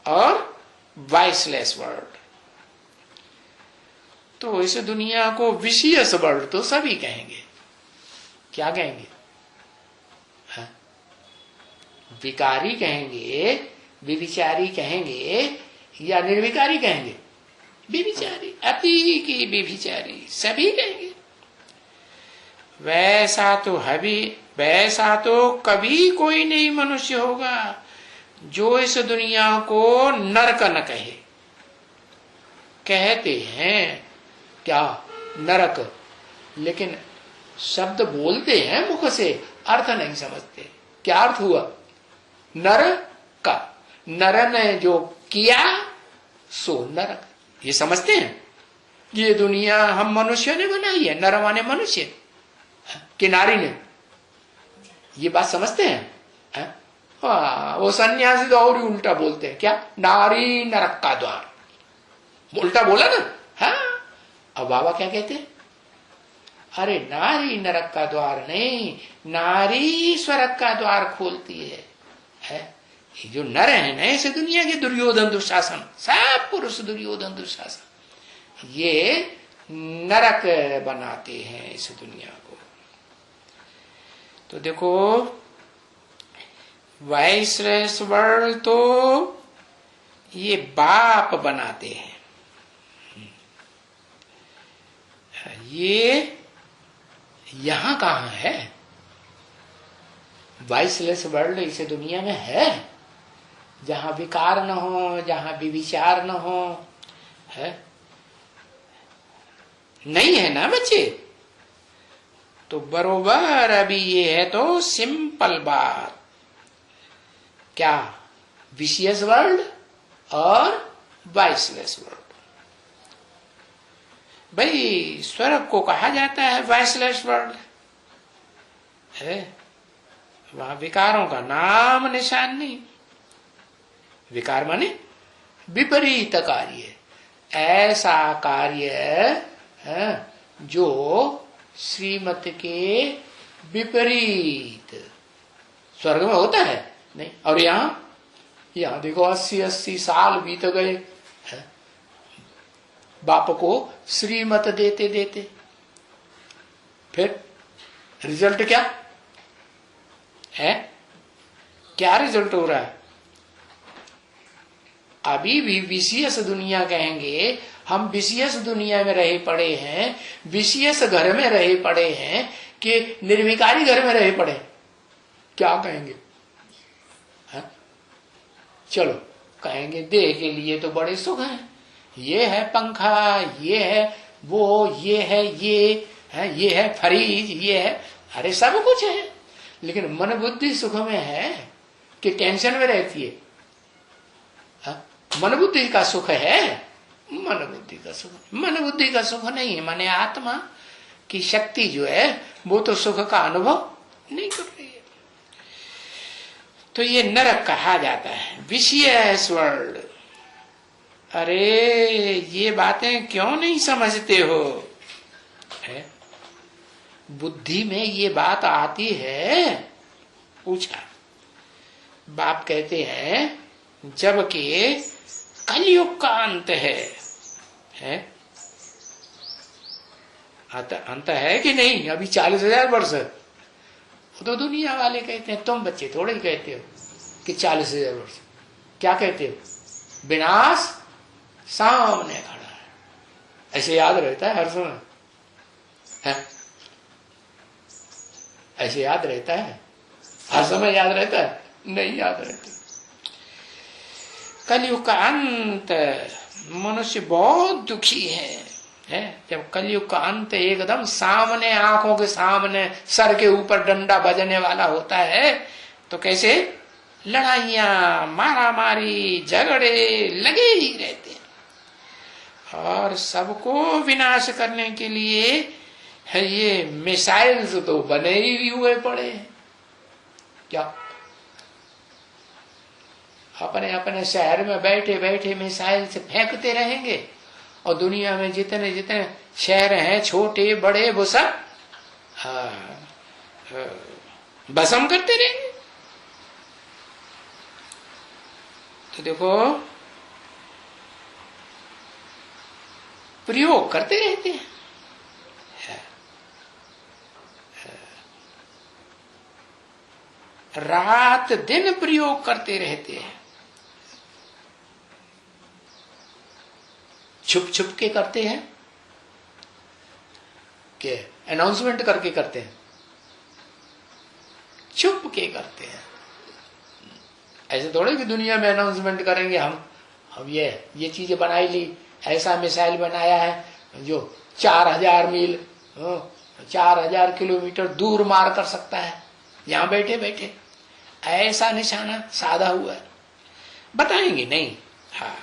और वाइसलेस वर्ल्ड। तो इस दुनिया को विशियस वर्ल्ड तो सभी कहेंगे। क्या कहेंगे? विकारी कहेंगे, विविचारी कहेंगे, या निर्विकारी कहेंगे? विविचारी, अति की विविचारी, सभी कहेंगे। वैसा तो कभी कोई नहीं मनुष्य होगा जो इस दुनिया को नरक न कहे। कहते हैं क्या नरक, लेकिन शब्द बोलते हैं मुख से, अर्थ नहीं समझते। क्या अर्थ हुआ नर का? नर ने जो किया सो नरक। ये समझते हैं? ये दुनिया हम मनुष्य ने बनाई है, नर माने मनुष्य कि नारी ने? ये बात समझते हैं? वो सन्यासी तो और ही उल्टा बोलते हैं, क्या नारी नरक का द्वार, उल्टा बोला ना। हाँ, अब बाबा क्या कहते हैं, अरे नारी नरक का द्वार नहीं, नारी स्वर्ग का द्वार खोलती है? ये जो नर है ना इस दुनिया के, दुर्योधन दुशासन, सब पुरुष दुर्योधन दुशासन, ये नरक बनाते हैं इस दुनिया को। तो देखो वाइसरेस वर्ल्ड तो ये बाप बनाते हैं, ये यहां कहां है? वाइसलेस वर्ल्ड इस दुनिया में है जहां विकार न हो, जहां विचार न हो, है? नहीं है ना बच्चे? तो बरोबर अभी ये है तो सिंपल बात, क्या विशियस वर्ल्ड और वाइसलेस वर्ल्ड। भाई स्वर्ग को कहा जाता है वाइसलेस वर्ल्ड है, वहां विकारों का नाम निशान नहीं। विकार माने विपरीत कार्य, ऐसा कार्य है जो श्रीमत के विपरीत स्वर्ग में होता है नहीं। और यहां देखो 80-80 साल बीत गए बाप को श्रीमत देते देते, फिर रिजल्ट क्या है? क्या रिजल्ट हो रहा है? अभी भी विशेष दुनिया कहेंगे, हम विशेष दुनिया में रहे पड़े हैं, विशेष घर में रहे पड़े हैं कि निर्विकारी घर में रहे पड़े, क्या कहेंगे? है? चलो कहेंगे देह के लिए तो बड़े सुख हैं, ये है पंखा, ये है वो, ये है ये है फ्रिज, ये है, अरे सब कुछ है। लेकिन मन बुद्धि सुख में है कि टेंशन में रहती है? मन बुद्धि का सुख है? मन बुद्धि का सुख, मन बुद्धि का सुख नहीं है, माने आत्मा की शक्ति जो है वो तो सुख का अनुभव नहीं कर रही है। तो ये नरक कहा जाता है, विशेष वर्ल्ड। अरे ये बातें क्यों नहीं समझते हो? है? बुद्धि में ये बात आती है? पूछा। बाप कहते हैं जबकि कलयुग का अंत है? अंत है कि नहीं? अभी 40,000 वर्ष है। तो दुनिया वाले कहते हैं, तुम बच्चे थोड़े ही कहते हो कि 40,000 वर्ष। क्या कहते हो? विनाश सामने खड़ा है, ऐसे याद रहता है हर समय है? ऐसे याद रहता है? हर समय याद रहता है? नहीं याद रहता। कलयुग का अंत, मनुष्य बहुत दुखी है? जब कलयुग का अंत एकदम सामने, आंखों के सामने, सर के ऊपर डंडा बजने वाला होता है, तो कैसे लड़ाइयां, मारामारी, झगड़े लगे ही रहते हैं। और सबको विनाश करने के लिए ये मिसाइल्स तो बने ही हुए पड़े हैं। क्या अपने अपने शहर में बैठे बैठे मिसाइल से फेंकते रहेंगे, और दुनिया में जितने जितने शहर हैं छोटे बड़े वो सब भस्म करते रहेंगे। तो देखो प्रयोग करते रहते हैं। रात दिन प्रयोग करते रहते हैं, छुप छुप के करते हैं कि अनाउंसमेंट करके करते हैं? छुप के करते हैं। ऐसे थोड़े कि दुनिया में अनाउंसमेंट करेंगे हम ये चीजें बनाई ली, ऐसा मिसाइल बनाया है जो 4,000 मील 4,000 किलोमीटर दूर मार कर सकता है, यहां बैठे बैठे ऐसा निशाना साधा हुआ है, बताएंगे नहीं। हाँ,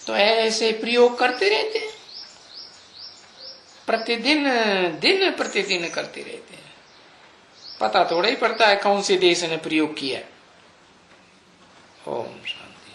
तो ऐसे प्रयोग करते रहते हैं, प्रतिदिन दिन प्रतिदिन करते रहते हैं। पता थोड़ा ही पड़ता है कौन से देश ने प्रयोग किया। ओम शांति।